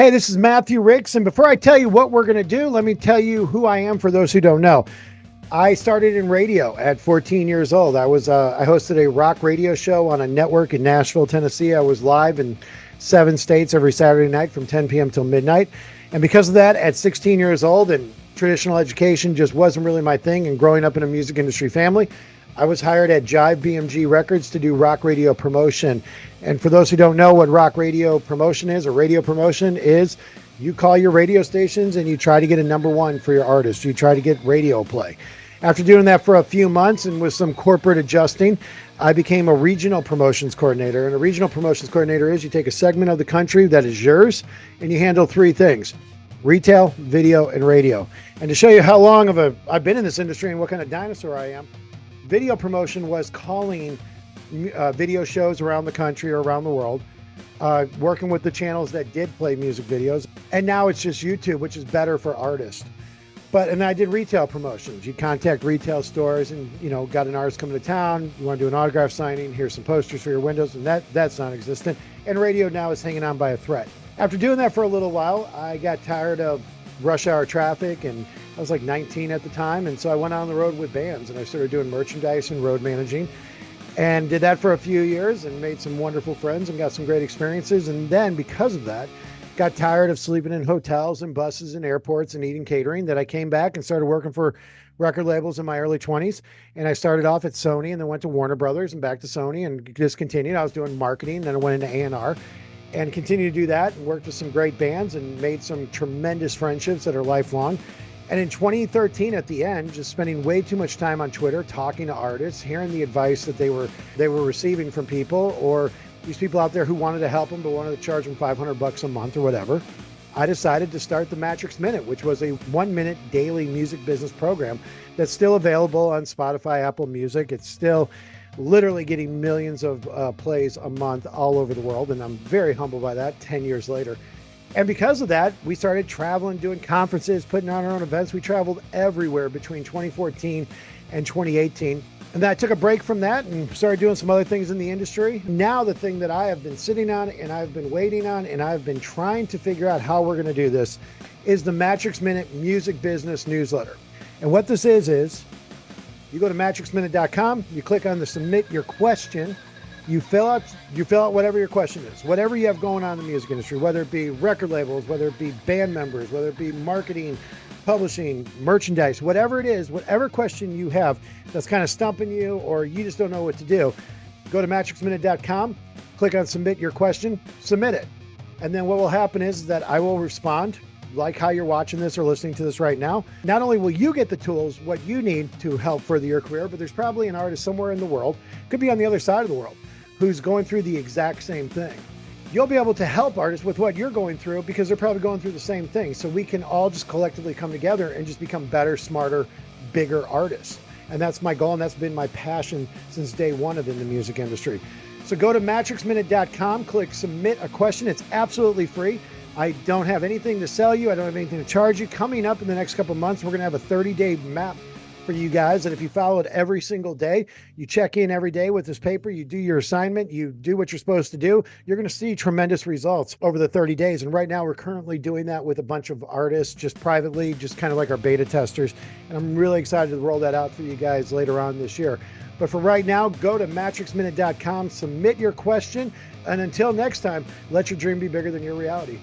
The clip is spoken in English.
Hey, this is Matthew Rix, and before I tell you what we're going to do, let me tell you who I am for those who don't know. I started in radio at 14 years old. I hosted a rock radio show on a network in Nashville, Tennessee. I was live in 7 states every Saturday night from 10 p.m. till midnight. And because of that, at 16 years old, and traditional education just wasn't really my thing, and growing up in a music industry family, I was hired at Jive BMG Records to do rock radio promotion. And for those who don't know what rock radio promotion is, or radio promotion is, you call your radio stations and you try to get a #1 for your artist. You try to get radio play. After doing that for a few months and with some corporate adjusting, I became a regional promotions coordinator. And a regional promotions coordinator is you take a segment of the country that is yours and you handle 3 things: retail, video, and radio. And to show you how long I've been in this industry and what kind of dinosaur I am, video promotion was calling video shows around the country or around the world, working with the channels that did play music videos. And now it's just YouTube, which is better for artists. And I did retail promotions. You contact retail stores and, got an artist coming to town. You want to do an autograph signing, here's some posters for your windows, and that's non-existent. And radio now is hanging on by a thread. After doing that for a little while, I got tired of rush hour traffic, and I was like 19 at the time. And so I went on the road with bands and I started doing merchandise and road managing, and did that for a few years and made some wonderful friends and got some great experiences. And then because of that, got tired of sleeping in hotels and buses and airports and eating catering, that I came back and started working for record labels in my early 20s. And I started off at Sony and then went to Warner Brothers and back to Sony and just continued. I was doing marketing, then I went into A&R and continued to do that and worked with some great bands and made some tremendous friendships that are lifelong. And in 2013, at the end, just spending way too much time on Twitter, talking to artists, hearing the advice that they were receiving from people, or these people out there who wanted to help them but wanted to charge them $500 a month or whatever, I decided to start the Mattrix Minute, which was a 1-minute daily music business program that's still available on Spotify, Apple Music. It's still literally getting millions of plays a month all over the world, and I'm very humbled by that 10 years later. And because of that, we started traveling, doing conferences, putting on our own events. We traveled everywhere between 2014 and 2018. And then I took a break from that and started doing some other things in the industry. Now the thing that I have been sitting on and I've been waiting on and I've been trying to figure out how we're going to do this is the Mattrix Minute Music Business Newsletter. And what this is you go to mattrixminute.com, you click on the submit your question, you fill out whatever your question is, whatever you have going on in the music industry, whether it be record labels, whether it be band members, whether it be marketing, publishing, merchandise, whatever it is, whatever question you have that's kind of stumping you or you just don't know what to do, go to mattrixminute.com, click on submit your question, submit it. And then what will happen is that I will respond, like how you're watching this or listening to this right now. Not only will you get the tools, what you need to help further your career, but there's probably an artist somewhere in the world, could be on the other side of the world, who's going through the exact same thing. You'll be able to help artists with what you're going through because they're probably going through the same thing. So we can all just collectively come together and just become better, smarter, bigger artists. And that's my goal, and that's been my passion since day one of in the music industry. So go to mattrixminute.com, click submit a question. It's absolutely free. I don't have anything to sell you. I don't have anything to charge you. Coming up in the next couple of months, we're going to have a 30-day map for you guys that if you follow it every single day, you check in every day with this paper, you do your assignment, you do what you're supposed to do, you're going to see tremendous results over the 30 days. And right now we're currently doing that with a bunch of artists just privately, just kind of like our beta testers. And I'm really excited to roll that out for you guys later on this year. But for right now, go to mattrixminute.com, submit your question. And until next time, let your dream be bigger than your reality.